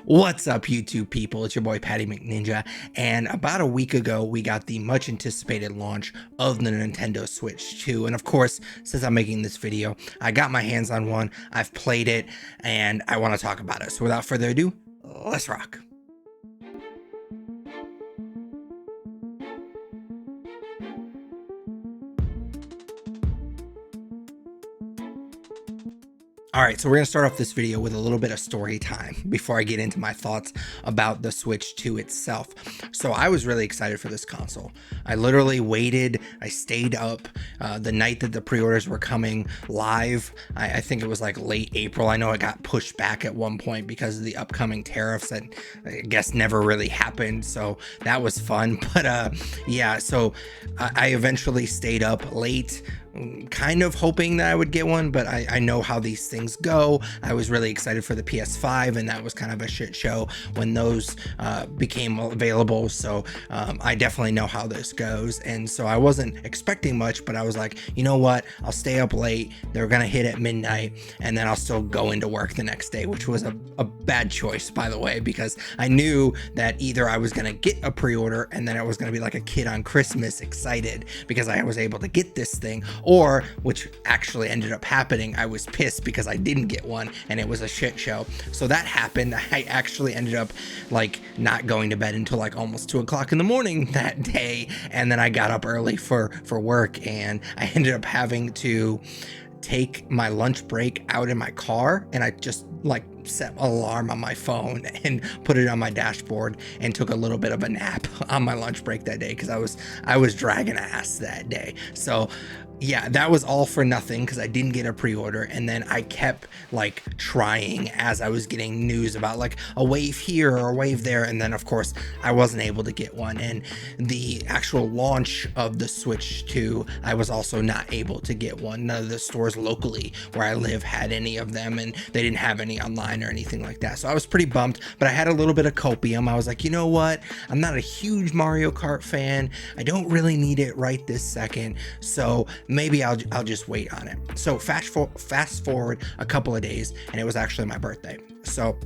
What's up, YouTube people? It's your boy Patty McNinja, and about a week ago, we got the much anticipated launch of the Nintendo Switch 2. And of course, since I'm making this video, I got my hands on one, I've played it, and I want to talk about it. So without further ado, let's rock. All right, so we're gonna start off this video with a little bit of story time before I get into my thoughts about the Switch 2 itself. So I was really excited for this console. I literally waited, I stayed up the night that the pre-orders were coming live. I think it was like late April. I know it got pushed back at one point because of the upcoming tariffs that I guess never really happened. So that was fun, but yeah, so I eventually stayed up late, kind of hoping that I would get one, but I know how these things go. I was really excited for the PS5, and that was kind of a shit show when those became available. So I definitely know how this goes. And so I wasn't expecting much, but I was like, you know what? I'll stay up late. They're going to hit at midnight, and then I'll still go into work the next day, which was a bad choice, by the way, because I knew that either I was going to get a pre-order and then I was going to be like a kid on Christmas excited because I was able to get this thing, or, which actually ended up happening, I was pissed because I didn't get one and it was a shit show. So that happened. I actually ended up like not going to bed until like almost 2 o'clock in the morning that day, and then I got up early for work, and I ended up having to take my lunch break out in my car, and I just like set an alarm on my phone and put it on my dashboard and took a little bit of a nap on my lunch break that day because I was dragging ass that day. So yeah, that was all for nothing because I didn't get a pre-order, and then I kept like trying as I was getting news about like a wave here or a wave there, and then of course I wasn't able to get one. And the actual launch of the Switch 2, I was also not able to get one. None of the stores locally where I live had any of them, and they didn't have any online or anything like that. So I was pretty bummed, but I had a little bit of copium. I was like, you know what? I'm not a huge Mario Kart fan. I don't really need it right this second. So maybe I'll just wait on it. So fast forward a couple of days, and it was actually my birthday. So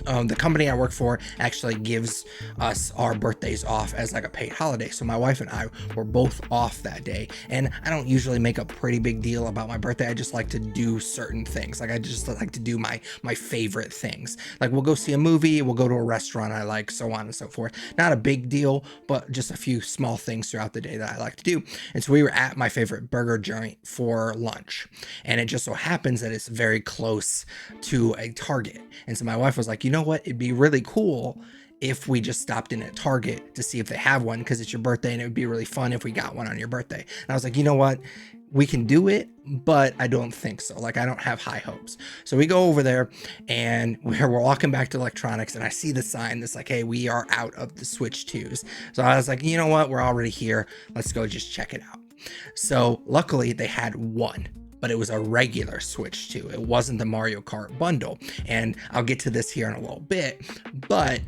the company I work for actually gives us our birthdays off as like a paid holiday. So my wife and I were both off that day, and I don't usually make a pretty big deal about my birthday. I just like to do certain things. Like I just like to do my favorite things. Like we'll go see a movie, we'll go to a restaurant I like, so on and so forth. Not a big deal, but just a few small things throughout the day that I like to do. And so we were at my favorite burger joint for lunch, and it just so happens that it's very close to a Target. And so my wife was like, you know what, it'd be really cool if we just stopped in at Target to see if they have one, because it's your birthday and it would be really fun if we got one on your birthday. And I was like, you know what, we can do it, but I don't think so. Like I don't have high hopes. So we go over there, and we're walking back to electronics, and I see the sign that's like, hey, we are out of the Switch 2s. So I was like, you know what, we're already here, let's go just check it out. So luckily they had one, but it was a regular Switch 2. It wasn't the Mario Kart bundle. And I'll get to this here in a little bit, but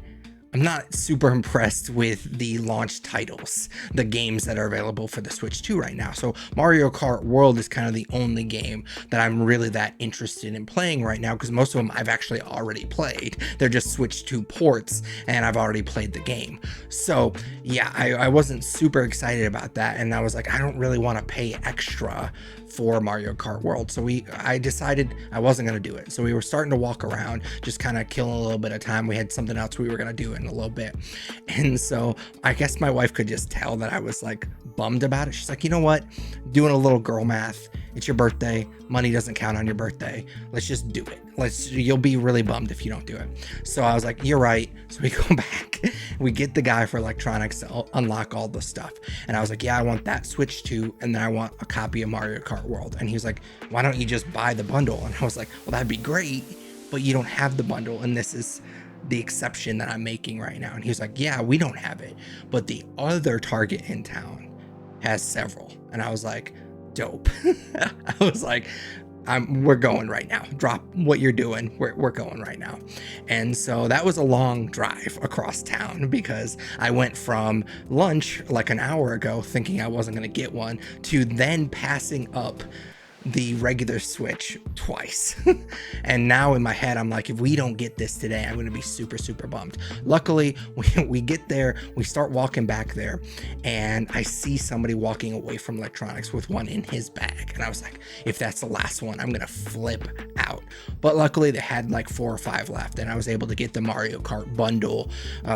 I'm not super impressed with the launch titles, the games that are available for the Switch 2 right now. So Mario Kart World is kind of the only game that I'm really that interested in playing right now, because most of them I've actually already played. They're just Switch 2 ports, and I've already played the game. So yeah, I wasn't super excited about that, and I was like, I don't really want to pay extra for Mario Kart World. So I decided I wasn't going to do it. So we were starting to walk around, just kind of killing a little bit of time. We had something else we were going to do in a little bit. And so I guess my wife could just tell that I was like bummed about it. She's like, you know what, doing a little girl math, it's your birthday, money doesn't count on your birthday, let's just do it. You'll be really bummed if you don't do it. So I was like, you're right. So we go back, we get the guy for electronics to unlock all the stuff, and I was like, yeah, I want that Switch 2, and then I want a copy of Mario Kart World. And he was like, why don't you just buy the bundle? And I was like, well, that'd be great, but you don't have the bundle, and this is the exception that I'm making right now. And he was like, yeah, we don't have it, but the other Target in town has several. And I was like, dope. I was like, we're going right now. Drop what you're doing. We're going right now. And so that was a long drive across town, because I went from lunch like an hour ago thinking I wasn't going to get one, to then passing up the regular Switch twice. And now in my head, I'm like, if we don't get this today, I'm going to be super, super bummed. Luckily, we get there, we start walking back there, and I see somebody walking away from electronics with one in his bag. And I was like, if that's the last one, I'm going to flip out. But luckily, they had like 4 or 5 left, and I was able to get the Mario Kart bundle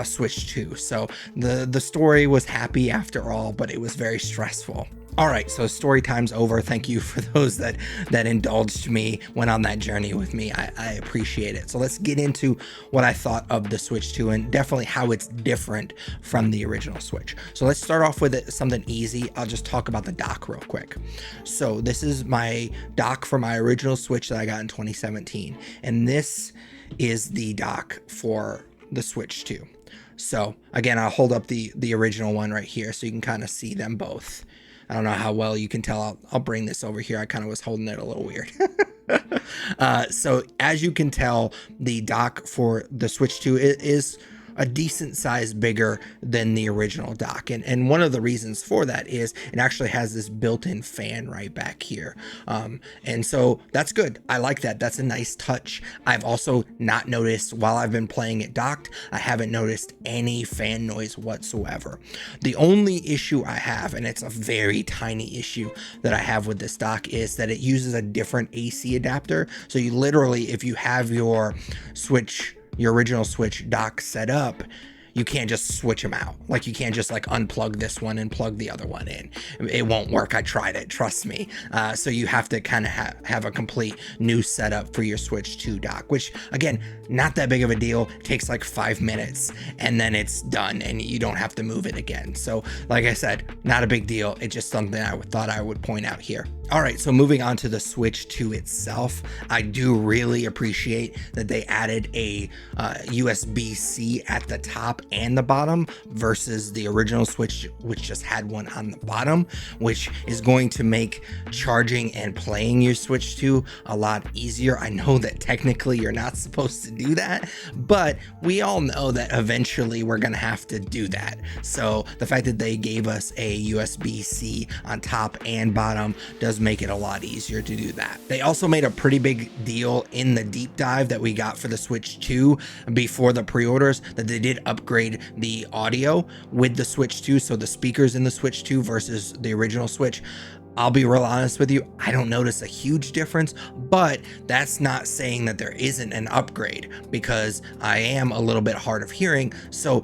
Switch 2. So the story was happy after all, but it was very stressful. All right, so story time's over. Thank you for those that indulged me, went on that journey with me. I appreciate it. So let's get into what I thought of the Switch 2 and definitely how it's different from the original Switch. So let's start off with something easy. I'll just talk about the dock real quick. So this is my dock for my original Switch that I got in 2017. And this is the dock for the Switch 2. So again, I'll hold up the original one right here so you can kind of see them both. I don't know how well you can tell. I'll bring this over here. I kind of was holding it a little weird. So as you can tell, the dock for the Switch 2 is a decent size bigger than the original dock. And one of the reasons for that is it actually has this built-in fan right back here. And so that's good. I like that. That's a nice touch. I've also not noticed while I've been playing it docked, I haven't noticed any fan noise whatsoever. The only issue I have, and it's a very tiny issue that I have with this dock, is that it uses a different AC adapter. So you literally, if you have your original Switch dock set up, you can't just switch them out. Like you can't just like unplug this one and plug the other one in. It won't work. I tried it, trust me. So you have to kind of have a complete new setup for your Switch 2 dock, which again, not that big of a deal. It takes like 5 minutes and then it's done and you don't have to move it again. So like I said, not a big deal. It's just something I thought I would point out here. All right, so moving on to the Switch 2 itself, I do really appreciate that they added a USB-C at the top and the bottom versus the original Switch, which just had one on the bottom, which is going to make charging and playing your Switch 2 a lot easier. I know that technically you're not supposed to do that, but we all know that eventually we're gonna have to do that. So the fact that they gave us a USB-C on top and bottom does make it a lot easier to do that. They also made a pretty big deal in the deep dive that we got for the Switch 2 before the pre-orders that they did upgrade the audio with the Switch 2. So the speakers in the Switch 2 versus the original Switch, I'll be real honest with you, I don't notice a huge difference, but that's not saying that there isn't an upgrade because I am a little bit hard of hearing. So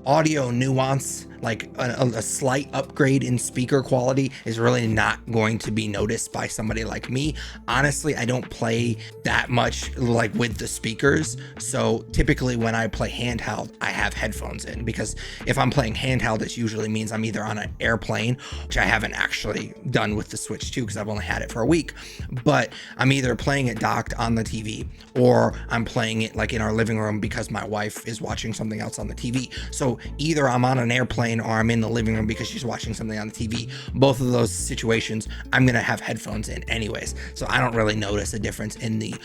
audio nuance, like a slight upgrade in speaker quality, is really not going to be noticed by somebody like me. Honestly, I don't play that much like with the speakers. So typically when I play handheld, I have headphones in, because if I'm playing handheld, it usually means I'm either on an airplane, which I haven't actually done with the Switch 2 because I've only had it for a week, but I'm either playing it docked on the TV or I'm playing it like in our living room because my wife is watching something else on the TV. So either I'm on an airplane or I'm in the living room because she's watching something on the TV. Both of those situations, I'm gonna have headphones in anyways, so I don't really notice a difference in the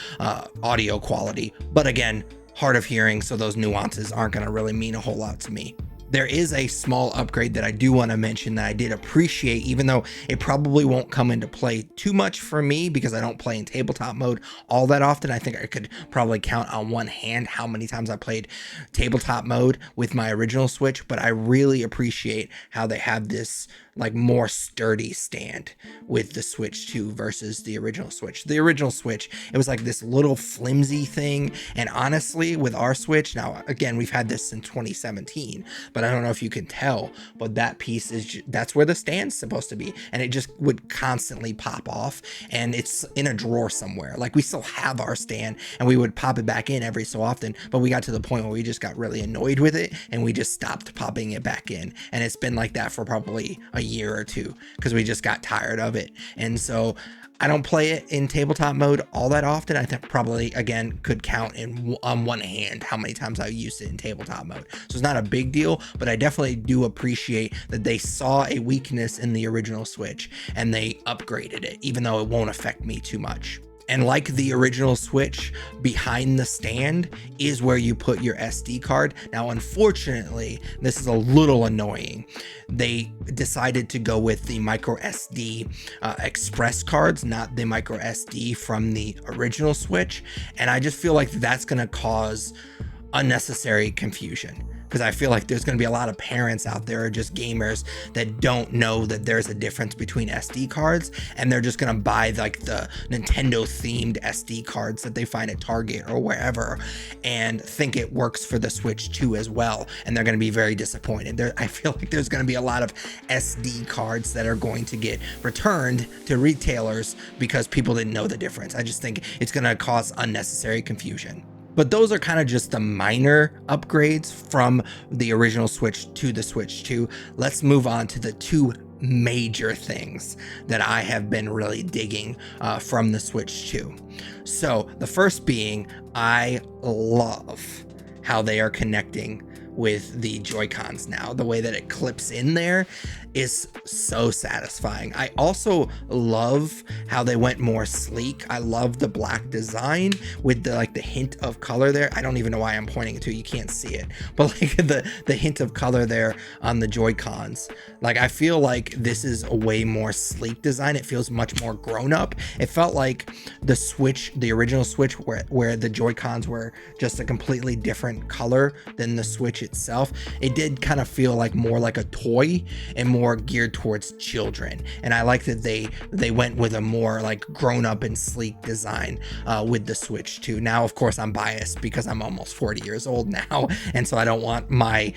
audio quality. But again, hard of hearing, so those nuances aren't gonna really mean a whole lot to me. There is a small upgrade that I do want to mention that I did appreciate, even though it probably won't come into play too much for me because I don't play in tabletop mode all that often. I think I could probably count on one hand how many times I played tabletop mode with my original Switch, but I really appreciate how they have this like more sturdy stand with the Switch 2 versus the original Switch. The original Switch, it was like this little flimsy thing, and honestly with our Switch, now again, we've had this since 2017, but I don't know if you can tell, but that piece is, that's where the stand's supposed to be, and it just would constantly pop off, and it's in a drawer somewhere. Like we still have our stand and we would pop it back in every so often, but we got to the point where we just got really annoyed with it and we just stopped popping it back in, and it's been like that for probably a year or two because we just got tired of it. And so I don't play it in tabletop mode all that often. I think probably again could count on one hand how many times I used it in tabletop mode. So it's not a big deal, but I definitely do appreciate that they saw a weakness in the original Switch and they upgraded it, even though it won't affect me too much. And like the original Switch, behind the stand is where you put your SD card. Now, unfortunately, this is a little annoying. They decided to go with the micro SD express cards, not the micro SD from the original Switch. And I just feel like that's going to cause unnecessary confusion, because I feel like there's going to be a lot of parents out there or just gamers that don't know that there's a difference between SD cards, and they're just going to buy like the Nintendo themed SD cards that they find at Target or wherever and think it works for the Switch 2 as well, and they're going to be very disappointed. I feel like there's going to be a lot of SD cards that are going to get returned to retailers because people didn't know the difference. I just think it's going to cause unnecessary confusion. But those are kind of just the minor upgrades from the original Switch to the Switch 2. Let's move on to the two major things that I have been really digging from the Switch 2. So the first being, I love how they are connecting with the Joy-Cons now. The way that it clips in there is so satisfying. I also love how they went more sleek. I love the black design with the hint of color there. I don't even know why I'm pointing to, you can't see it, but like the hint of color there on the Joy-Cons. Like, I feel like this is a way more sleek design. It feels much more grown up. It felt like the Switch, the original Switch, where the Joy-Cons were just a completely different color than the Switch itself. It did kind of feel like more like a toy and more geared towards children, and I like that they went with a more like grown up and sleek design with the Switch 2. Now, of course, I'm biased because I'm almost 40 years old now, and so I don't want my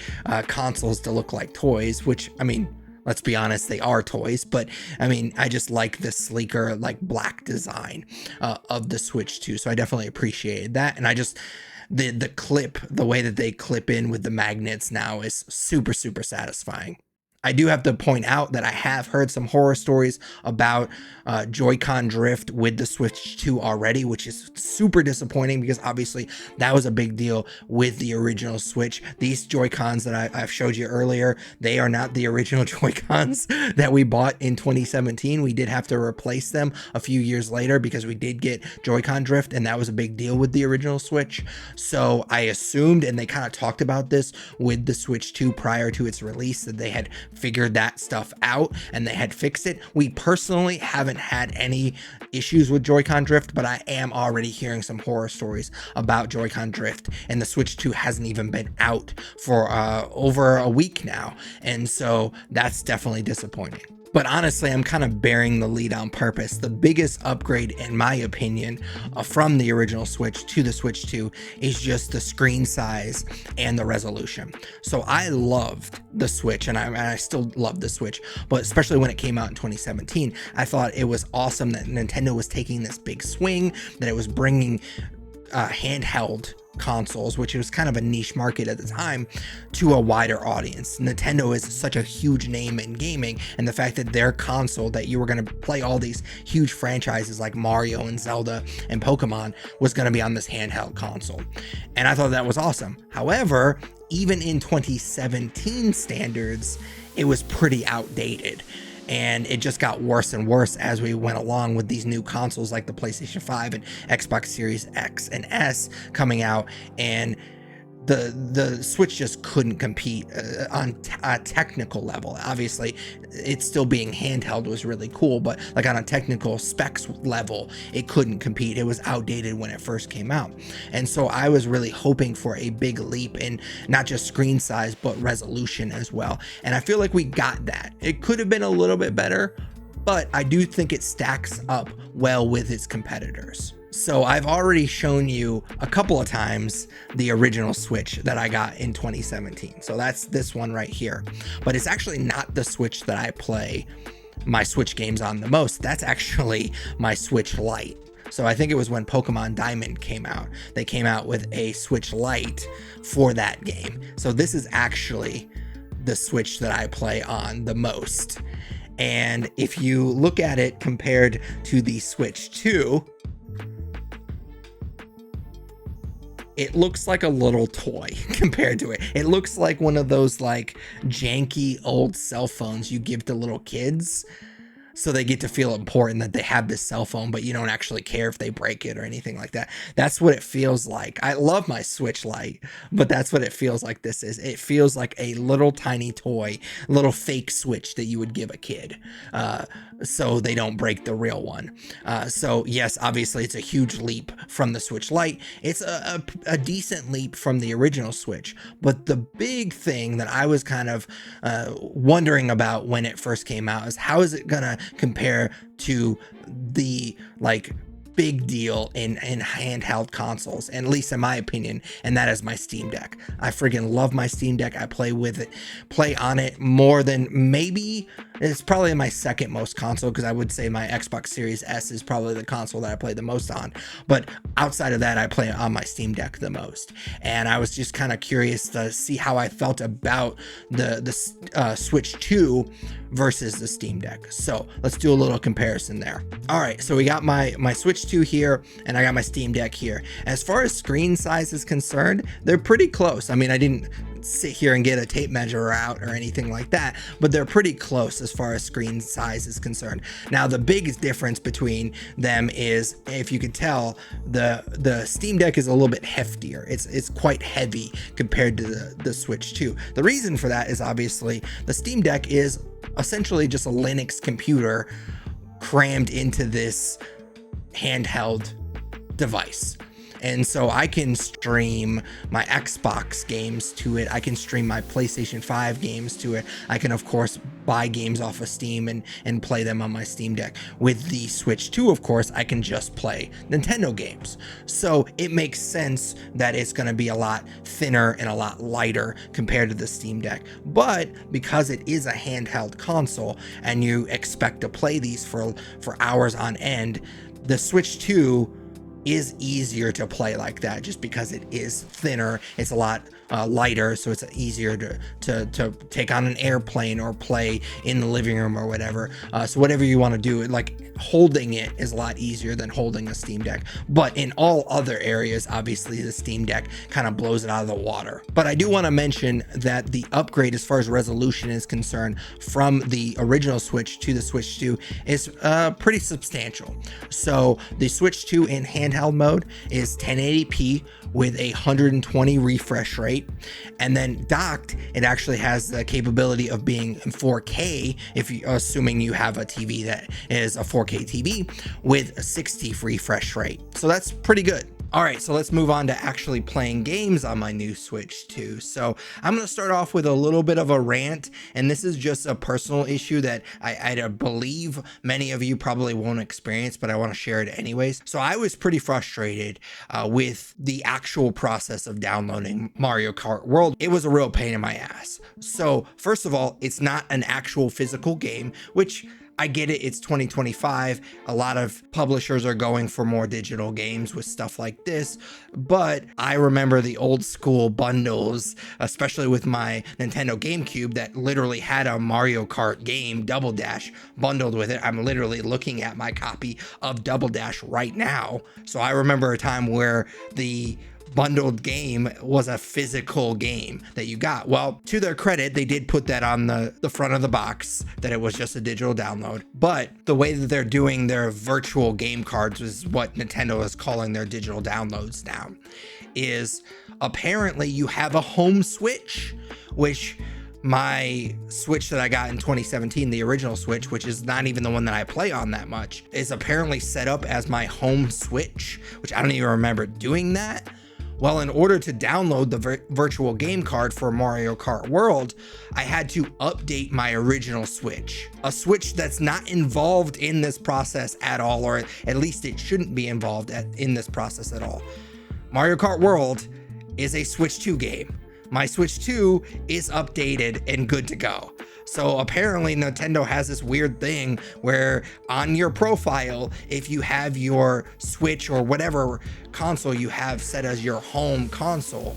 consoles to look like toys, which, I mean, let's be honest, they are toys, but I mean, I just like the sleeker, like black design of the Switch 2, so I definitely appreciated that. And I just, the clip, the way that they clip in with the magnets now is super, super satisfying. I do have to point out that I have heard some horror stories about Joy-Con drift with the Switch 2 already, which is super disappointing because obviously that was a big deal with the original Switch. These Joy-Cons that I've showed you earlier, they are not the original Joy-Cons that we bought in 2017. We did have to replace them a few years later because we did get Joy-Con drift, and that was a big deal with the original Switch. So I assumed, and they kind of talked about this with the Switch 2 prior to its release, that they had figured that stuff out and they had fixed it. We personally haven't had any issues with Joy-Con drift, but I am already hearing some horror stories about Joy-Con drift, and the Switch 2 hasn't even been out for over a week now, and so that's definitely disappointing. But honestly, I'm kind of bearing the lead on purpose. The biggest upgrade, in my opinion, from the original Switch to the Switch 2 is just the screen size and the resolution. So I loved the Switch, and I still love the Switch, but especially when it came out in 2017, I thought it was awesome that Nintendo was taking this big swing, that it was bringing handheld consoles, which was kind of a niche market at the time, to a wider audience. Nintendo is such a huge name in gaming, and the fact that their console, that you were going to play all these huge franchises like Mario and Zelda and Pokemon, was going to be on this handheld console, and I thought that was awesome. However, even in 2017 standards, it was pretty outdated. And it just got worse and worse as we went along with these new consoles like the PlayStation 5 and Xbox Series X and S coming out, and the Switch just couldn't compete on a technical level. Obviously, it's still being handheld was really cool, but like on a technical specs level, it couldn't compete. It was outdated when it first came out. And so I was really hoping for a big leap in not just screen size, but resolution as well. And I feel like we got that. It could have been a little bit better, but I do think it stacks up well with its competitors. So I've already shown you a couple of times the original Switch that I got in 2017. So that's this one right here. But it's actually not the Switch that I play my Switch games on the most. That's actually my Switch Lite. So I think it was when Pokemon Diamond came out. They came out with a Switch Lite for that game. So this is actually the Switch that I play on the most. And if you look at it compared to the Switch 2, it looks like a little toy compared to it. It looks like one of those like janky old cell phones you give to little kids. so they get to feel important that they have this cell phone, but you don't actually care if they break it or anything like that. That's what it feels like. I love my Switch Lite, but that's what it feels like this is. It feels like a little tiny toy, little fake Switch that you would give a kid, so they don't break the real one. So yes, obviously it's a huge leap from the Switch Lite. It's a decent leap from the original Switch, but the big thing that I was kind of wondering about when it first came out is how is it gonna compare to the like big deal in handheld consoles, and at least in my opinion, and that is my Steam Deck. I friggin' love my Steam Deck. I play with it, play on it more than maybe, it's probably my second most console, because I would say my Xbox Series S is probably the console that I play the most on, but outside of that I play on my Steam Deck the most. And I was just kind of curious to see how I felt about the Switch 2 versus the Steam Deck. So let's do a little comparison there. All right, so we got my Switch 2 here, and I got my Steam Deck here. As far as screen size is concerned, they're pretty close. I mean, I didn't sit here and get a tape measure out or anything like that, but they're pretty close as far as screen size is concerned. Now, the biggest difference between them is, if you could tell, the Steam Deck is a little bit heftier. It's quite heavy compared to the Switch 2. The reason for that is obviously the Steam Deck is essentially just a Linux computer crammed into this handheld device. And so I can stream my Xbox games to it. I can stream my PlayStation 5 games to it. I can, of course, buy games off of Steam and play them on my Steam Deck. With the Switch 2, of course, I can just play Nintendo games. So it makes sense that it's going to be a lot thinner and a lot lighter compared to the Steam Deck. But because it is a handheld console and you expect to play these for hours on end, the Switch 2 is easier to play like that, just because it is thinner. It's a lot lighter, so it's easier to take on an airplane or play in the living room or whatever. So whatever you want to do, like holding it is a lot easier than holding a Steam Deck. But in all other areas, obviously the Steam Deck kind of blows it out of the water. But I do want to mention that the upgrade as far as resolution is concerned from the original Switch to the Switch 2 is pretty substantial. So the Switch 2 in handheld mode is 1080p with a 120 refresh rate, and then docked it actually has the capability of being 4K, if you assuming you have a TV that is a 4K TV with a 60 refresh rate. So that's pretty good. All right, so let's move on to actually playing games on my new Switch 2. So I'm going to start off with a little bit of a rant, and this is just a personal issue that I believe many of you probably won't experience, but I want to share it anyways. So I was pretty frustrated with the actual process of downloading Mario Kart World. It was a real pain in my ass. So first of all, it's not an actual physical game, which I get it, it's 2025. A lot of publishers are going for more digital games with stuff like this, but I remember the old school bundles, especially with my Nintendo GameCube that literally had a Mario Kart game, Double Dash, bundled with it. I'm literally looking at my copy of Double Dash right now. So I remember a time where the bundled game was a physical game that you got. Well, to their credit, they did put that on the front of the box, that it was just a digital download. But the way that they're doing their virtual game cards is what Nintendo is calling their digital downloads now, is apparently you have a home Switch, which my Switch that I got in 2017, the original Switch, which is not even the one that I play on that much, is apparently set up as my home Switch, which I don't even remember doing that. Well, in order to download the virtual game card for Mario Kart World, I had to update my original Switch. A Switch that's not involved in this process at all, or at least it shouldn't be involved in this process at all. Mario Kart World is a Switch 2 game. My Switch 2 is updated and good to go. So apparently Nintendo has this weird thing where on your profile, if you have your Switch or whatever console you have set as your home console,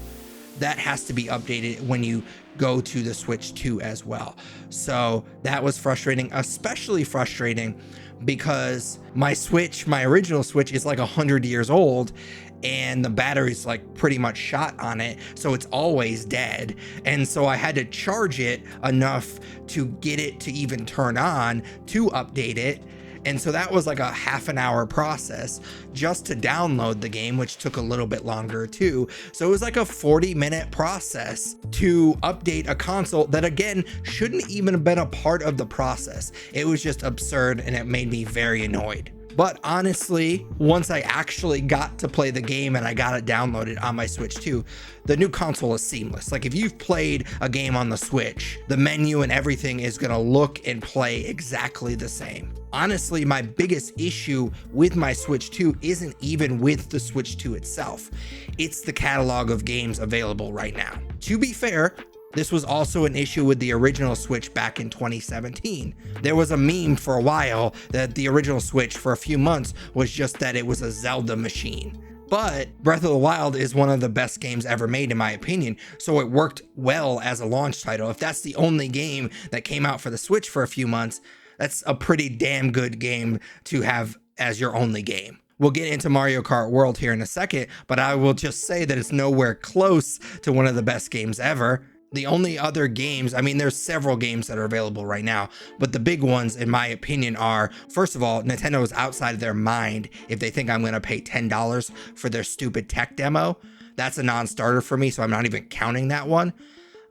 that has to be updated when you go to the Switch 2 as well. So that was frustrating, especially frustrating because my Switch, my original Switch, is like 100 years old, and the battery's like pretty much shot on it, so it's always dead. And so I had to charge it enough to get it to even turn on to update it. And so that was like a half an hour process just to download the game, which took a little bit longer too. So it was like a 40-minute process to update a console that, again, shouldn't even have been a part of the process. It was just absurd, and it made me very annoyed. But honestly, once I actually got to play the game and I got it downloaded on my Switch 2, the new console is seamless. Like, if you've played a game on the Switch, the menu and everything is gonna look and play exactly the same. Honestly, my biggest issue with my Switch 2 isn't even with the Switch 2 itself. It's the catalog of games available right now. To be fair, this was also an issue with the original Switch back in 2017. There was a meme for a while that the original Switch for a few months was just that it was a Zelda machine. But Breath of the Wild is one of the best games ever made, in my opinion, so it worked well as a launch title. If that's the only game that came out for the Switch for a few months, that's a pretty damn good game to have as your only game. We'll get into Mario Kart World here in a second, but I will just say that it's nowhere close to one of the best games ever. The only other games, I mean, there's several games that are available right now, but the big ones, in my opinion, are, first of all, Nintendo is outside of their mind if they think I'm going to pay $10 for their stupid tech demo. That's a non-starter for me, so I'm not even counting that one.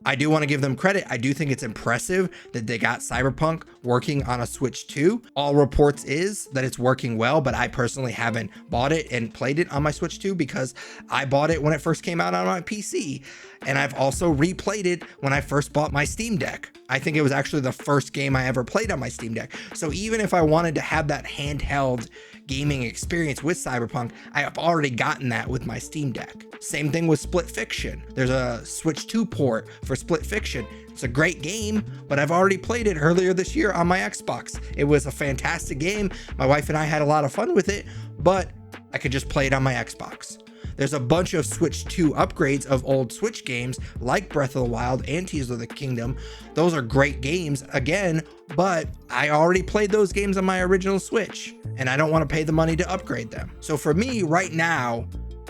I do want to give them credit. I do think it's impressive that they got Cyberpunk working on a Switch 2. All reports is that it's working well, but I personally haven't bought it and played it on my Switch 2 because I bought it when it first came out on my PC. And I've also replayed it when I first bought my Steam Deck. I think it was actually the first game I ever played on my Steam Deck. So even if I wanted to have that handheld gaming experience with Cyberpunk, I have already gotten that with my Steam Deck. Same thing with Split Fiction. There's a Switch 2 port for Split Fiction. It's a great game, but I've already played it earlier this year on my Xbox. It was a fantastic game. My wife and I had a lot of fun with it, but I could just play it on my Xbox. There's a bunch of Switch 2 upgrades of old Switch games like Breath of the Wild and Tears of the Kingdom. Those are great games, again, but I already played those games on my original Switch, and I don't want to pay the money to upgrade them. So for me, right now,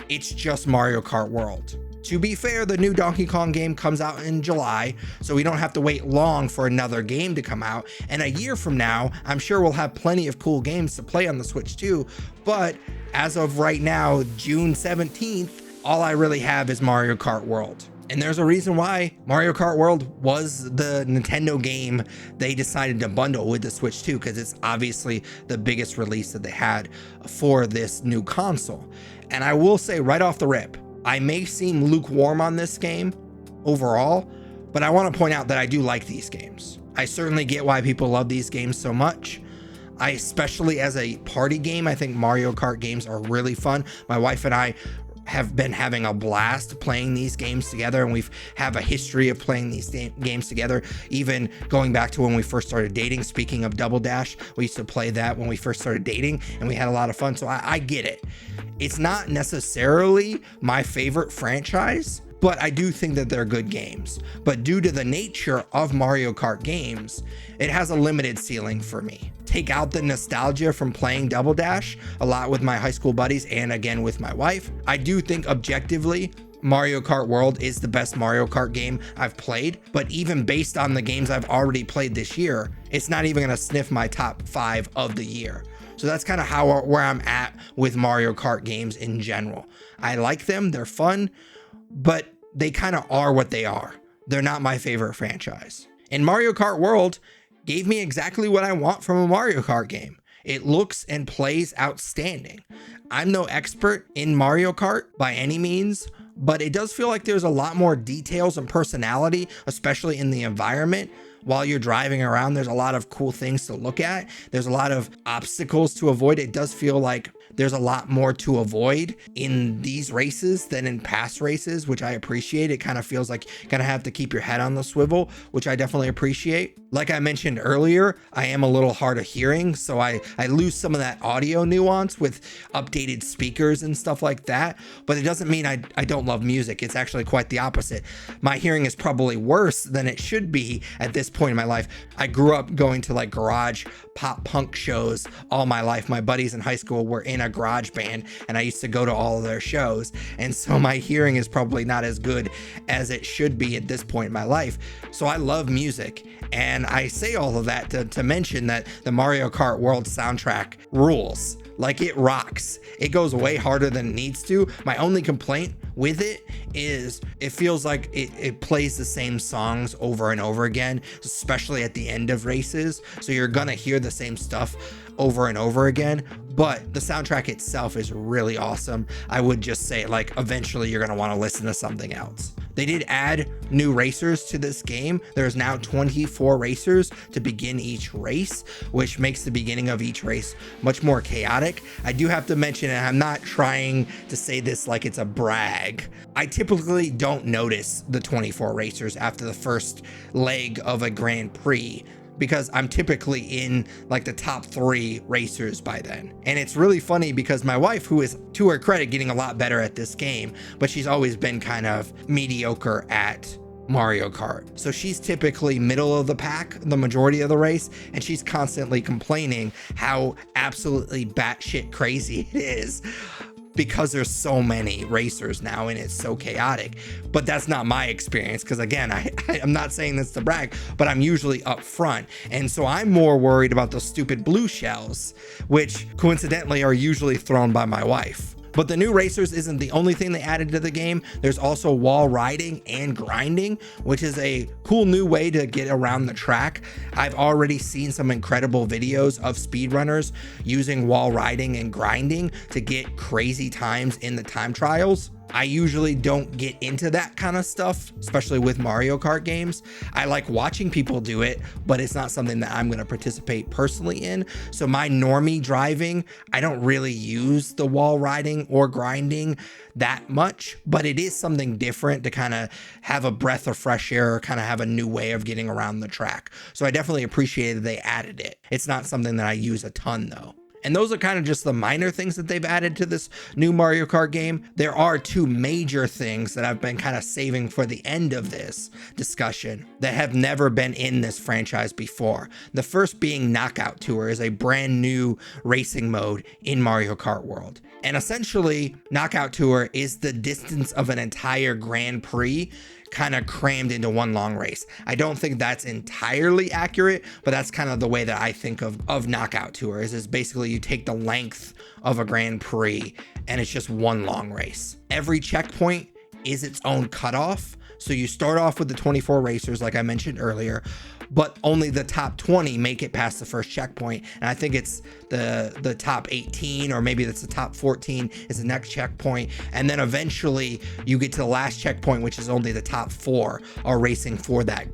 it's just Mario Kart World. To be fair, the new Donkey Kong game comes out in July, so we don't have to wait long for another game to come out. And a year from now, I'm sure we'll have plenty of cool games to play on the Switch too. But as of right now, June 17th, all I really have is Mario Kart World. And there's a reason why Mario Kart World was the Nintendo game they decided to bundle with the Switch 2, because it's obviously the biggest release that they had for this new console. And I will say right off the rip, I may seem lukewarm on this game overall, but I want to point out that I do like these games. I certainly get why people love these games so much. Especially as a party game, I think Mario Kart games are really fun. My wife and I have been having a blast playing these games together, and we've have a history of playing these games together, even going back to when we first started dating. Speaking of Double Dash, we used to play that when we first started dating, and we had a lot of fun. So I get it. It's not necessarily my favorite franchise, but I do think that they're good games. But due to the nature of Mario Kart games, it has a limited ceiling for me. Take out the nostalgia from playing Double Dash a lot with my high school buddies and again with my wife. I do think objectively, Mario Kart World is the best Mario Kart game I've played, but even based on the games I've already played this year, it's not even gonna sniff my top 5 of the year. So that's kind of where I'm at with Mario Kart games in general. I like them, they're fun, but they kind of are what they are. They're not my favorite franchise. And Mario Kart World gave me exactly what I want from a Mario Kart game. It looks and plays outstanding. I'm no expert in Mario Kart by any means, but it does feel like there's a lot more details and personality, especially in the environment. While you're driving around, there's a lot of cool things to look at. There's a lot of obstacles to avoid. It does feel like there's a lot more to avoid in these races than in past races, which I appreciate. It kind of feels like you're gonna have to keep your head on the swivel, which I definitely appreciate. Like I mentioned earlier, I am a little hard of hearing, so I lose some of that audio nuance with updated speakers and stuff like that, but it doesn't mean I don't love music. It's actually quite the opposite. My hearing is probably worse than it should be at this point in my life. I grew up going to like garage pop punk shows all my life. My buddies in high school were in a garage band and I used to go to all of their shows. And so my hearing is probably not as good as it should be at this point in my life. So I love music. And I say all of that to mention that the Mario Kart World soundtrack rules. Like, it rocks. It goes way harder than it needs to. My only complaint with it is it feels like it plays the same songs over and over again, especially at the end of races. So you're gonna hear the same stuff over and over again, but the soundtrack itself is really awesome. I would just say, like, eventually you're gonna want to listen to something else. They did add new racers to this game. There's now 24 racers to begin each race, which makes the beginning of each race much more chaotic. I do have to mention, and I'm not trying to say this like it's a brag, I typically don't notice the 24 racers after the first leg of a Grand Prix, because I'm typically in like the top 3 racers by then. And it's really funny because my wife, who is, to her credit, getting a lot better at this game, but she's always been kind of mediocre at Mario Kart. So she's typically middle of the pack the majority of the race, and she's constantly complaining how absolutely batshit crazy it is, because there's so many racers now and it's so chaotic. But that's not my experience, because again, I'm not saying this to brag, but I'm usually up front, and so I'm more worried about those stupid blue shells, which coincidentally are usually thrown by my wife. But the new racers isn't the only thing they added to the game. There's also wall riding and grinding, which is a cool new way to get around the track. I've already seen some incredible videos of speedrunners using wall riding and grinding to get crazy times in the time trials. I usually don't get into that kind of stuff, especially with Mario Kart games. I like watching people do it, but it's not something that I'm going to participate personally in. So my normie driving, I don't really use the wall riding or grinding that much, but it is something different to kind of have a breath of fresh air, or kind of have a new way of getting around the track. So I definitely appreciated they added it. It's not something that I use a ton though. And those are kind of just the minor things that they've added to this new Mario Kart game. There are 2 major things that I've been kind of saving for the end of this discussion that have never been in this franchise before. The first being Knockout Tour is a brand new racing mode in Mario Kart World. And essentially, Knockout Tour is the distance of an entire Grand Prix kind of crammed into one long race. I don't think that's entirely accurate, but that's kind of the way that I think of Knockout Tours, is basically you take the length of a Grand Prix and it's just one long race. Every checkpoint is its own cutoff. So you start off with the 24 racers, like I mentioned earlier, but only the top 20 make it past the first checkpoint. And I think it's the top 18, or maybe it's the top 14 is the next checkpoint. And then eventually you get to the last checkpoint, which is only the top 4 are racing for that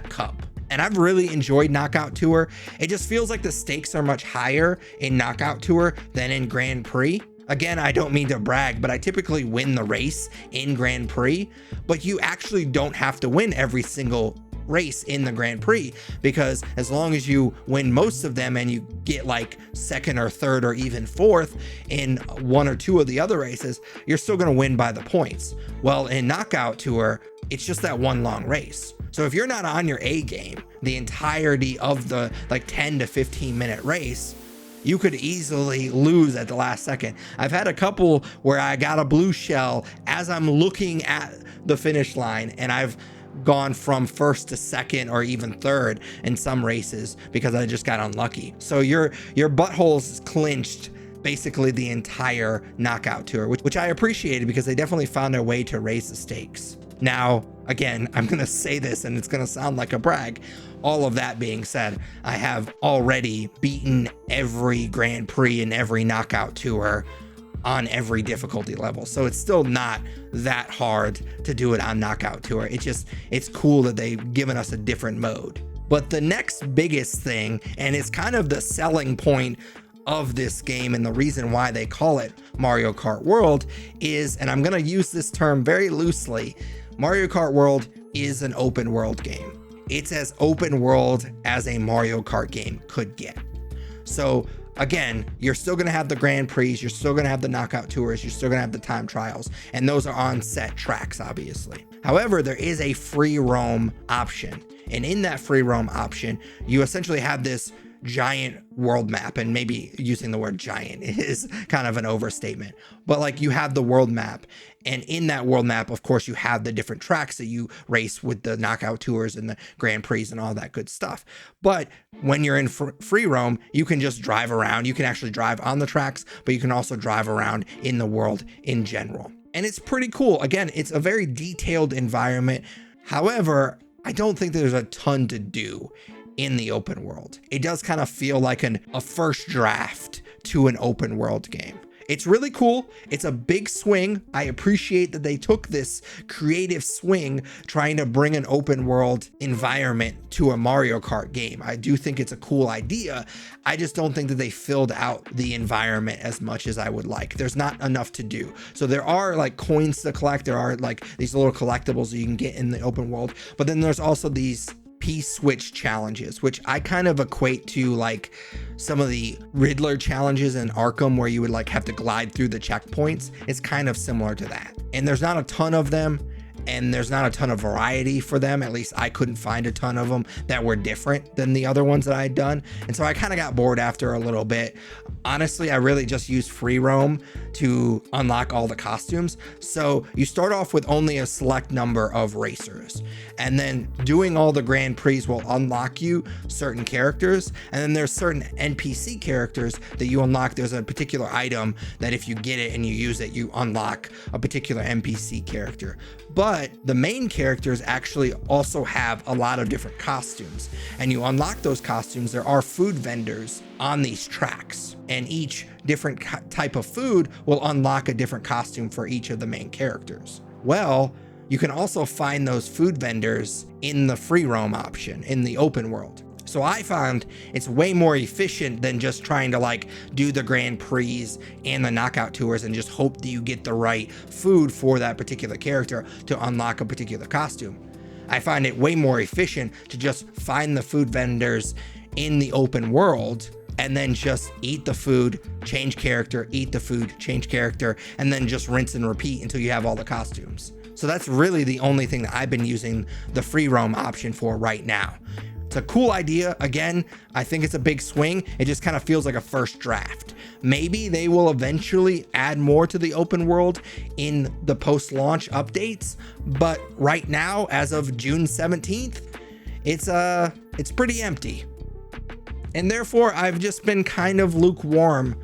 cup. And I've really enjoyed Knockout Tour. It just feels like the stakes are much higher in Knockout Tour than in Grand Prix. Again, I don't mean to brag, but I typically win the race in Grand Prix, but you actually don't have to win every single race in the Grand Prix, because as long as you win most of them and you get like 2nd or 3rd or even 4th in 1 or 2 of the other races, you're still going to win by the points. Well, in Knockout Tour, it's just that one long race. So if you're not on your A game the entirety of the like 10 to 15 minute race, you could easily lose at the last second. I've had a couple where I got a blue shell as I'm looking at the finish line, and I've gone from 1st to 2nd or even 3rd in some races because I just got unlucky. So your butthole's clinched basically the entire Knockout Tour, which I appreciated, because they definitely found a way to raise the stakes. Now, again, I'm going to say this and it's going to sound like a brag. All of that being said, I have already beaten every Grand Prix and every Knockout Tour on every difficulty level. So it's still not that hard to do it on Knockout Tour. It's cool that they've given us a different mode. But the next biggest thing, and it's kind of the selling point of this game and the reason why they call it Mario Kart World, is, and I'm going to use this term very loosely, Mario Kart World is an open world game. It's as open world as a Mario Kart game could get. So again, you're still going to have the Grand Prix, you're still going to have the Knockout Tours, you're still going to have the time trials, and those are on set tracks, obviously. However, there is a free roam option. And in that free roam option, you essentially have this giant world map, and maybe using the word giant is kind of an overstatement, but like you have the world map, and in that world map, of course, you have the different tracks that you race with the knockout tours and the Grand Prix and all that good stuff. But when you're in free roam, you can just drive around. You can actually drive on the tracks, but you can also drive around in the world in general. And it's pretty cool. Again, it's a very detailed environment. However, I don't think there's a ton to do in the open world. It does kind of feel like a first draft to an open world game. It's really cool. It's a big swing. I appreciate that they took this creative swing trying to bring an open world environment to a Mario Kart game. I do think it's a cool idea. I just don't think that they filled out the environment as much as I would like. There's not enough to do. So there are like coins to collect. There are like these little collectibles that you can get in the open world. But then there's also these P-switch challenges, which I kind of equate to like some of the Riddler challenges in Arkham, where you would like have to glide through the checkpoints. It's kind of similar to that. And there's not a ton of them, and there's not a ton of variety for them. At least I couldn't find a ton of them that were different than the other ones that I had done. And so I kind of got bored after a little bit. Honestly, I really just used free roam to unlock all the costumes. So you start off with only a select number of racers, and then doing all the Grand Prix will unlock you certain characters. And then there's certain NPC characters that you unlock. There's a particular item that if you get it and you use it, you unlock a particular NPC character. But the main characters actually also have a lot of different costumes, and you unlock those costumes. There are food vendors on these tracks, and each different type of food will unlock a different costume for each of the main characters. Well, you can also find those food vendors in the free roam option in the open world. So I found it's way more efficient than just trying to like do the Grand Prix and the knockout tours and just hope that you get the right food for that particular character to unlock a particular costume. I find it way more efficient to just find the food vendors in the open world and then just eat the food, change character, eat the food, change character, and then just rinse and repeat until you have all the costumes. So that's really the only thing that I've been using the free roam option for right now. It's a cool idea. Again, I think it's a big swing. It just kind of feels like a first draft. Maybe they will eventually add more to the open world in the post-launch updates, but right now, as of June 17th, it's pretty empty. And therefore, I've just been kind of lukewarm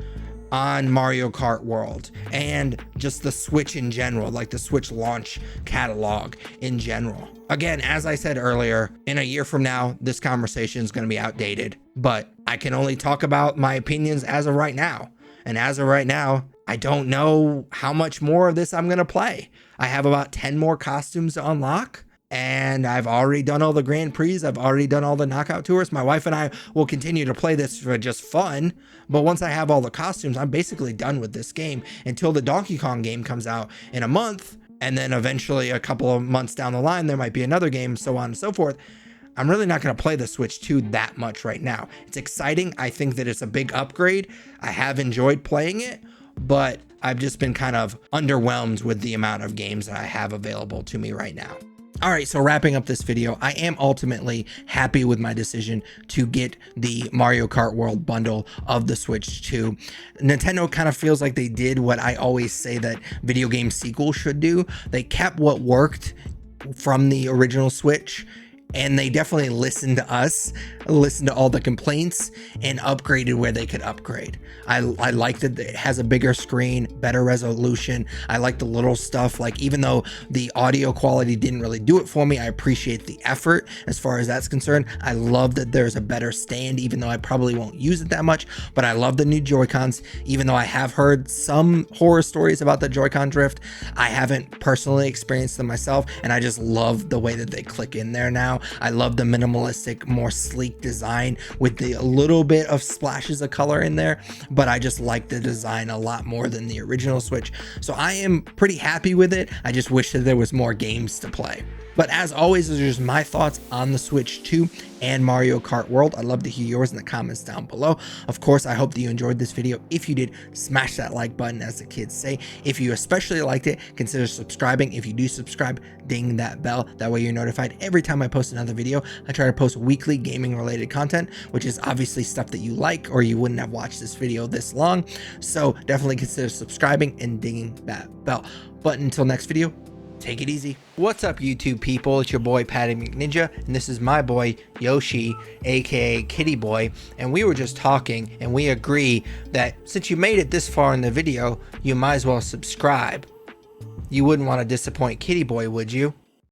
on Mario Kart World and just the Switch in general, like the Switch launch catalog in general. Again, as I said earlier, in a year from now, this conversation is going to be outdated, but I can only talk about my opinions as of right now. And as of right now, I don't know how much more of this I'm going to play. I have about 10 more costumes to unlock, and I've already done all the Grand Prix. I've already done all the knockout tours. My wife and I will continue to play this for just fun. But once I have all the costumes, I'm basically done with this game until the Donkey Kong game comes out in a month. And then eventually a couple of months down the line, there might be another game, so on and so forth. I'm really not going to play the Switch 2 that much right now. It's exciting. I think that it's a big upgrade. I have enjoyed playing it, but I've just been kind of underwhelmed with the amount of games that I have available to me right now. All right, so wrapping up this video, I am ultimately happy with my decision to get the Mario Kart World bundle of the Switch 2. Nintendo kind of feels like they did what I always say that video game sequels should do. They kept what worked from the original Switch, and they definitely listened to us, listened to all the complaints, and upgraded where they could upgrade. I like that it has a bigger screen, better resolution. I like the little stuff, like even though the audio quality didn't really do it for me, I appreciate the effort as far as that's concerned. I love that there's a better stand, even though I probably won't use it that much, but I love the new Joy-Cons, even though I have heard some horror stories about the Joy-Con drift. I haven't personally experienced them myself, and I just love the way that they click in there now. I love the minimalistic, more sleek design with the little bit of splashes of color in there, but I just like the design a lot more than the original Switch. So I am pretty happy with it. I just wish that there was more games to play. But as always, those are just my thoughts on the Switch 2 and Mario Kart World. I'd love to hear yours in the comments down below. Of course, I hope that you enjoyed this video. If you did, smash that like button, as the kids say. If you especially liked it, consider subscribing. If you do subscribe, ding that bell. That way you're notified every time I post another video. I try to post weekly gaming related content, which is obviously stuff that you like, or you wouldn't have watched this video this long. So definitely consider subscribing and dinging that bell. But until next video, take it easy. What's up, YouTube people? It's your boy Patty McNinja, and this is my boy Yoshi, aka Kitty Boy. And we were just talking, and we agree that since you made it this far in the video, you might as well subscribe. You wouldn't want to disappoint Kitty Boy, would you?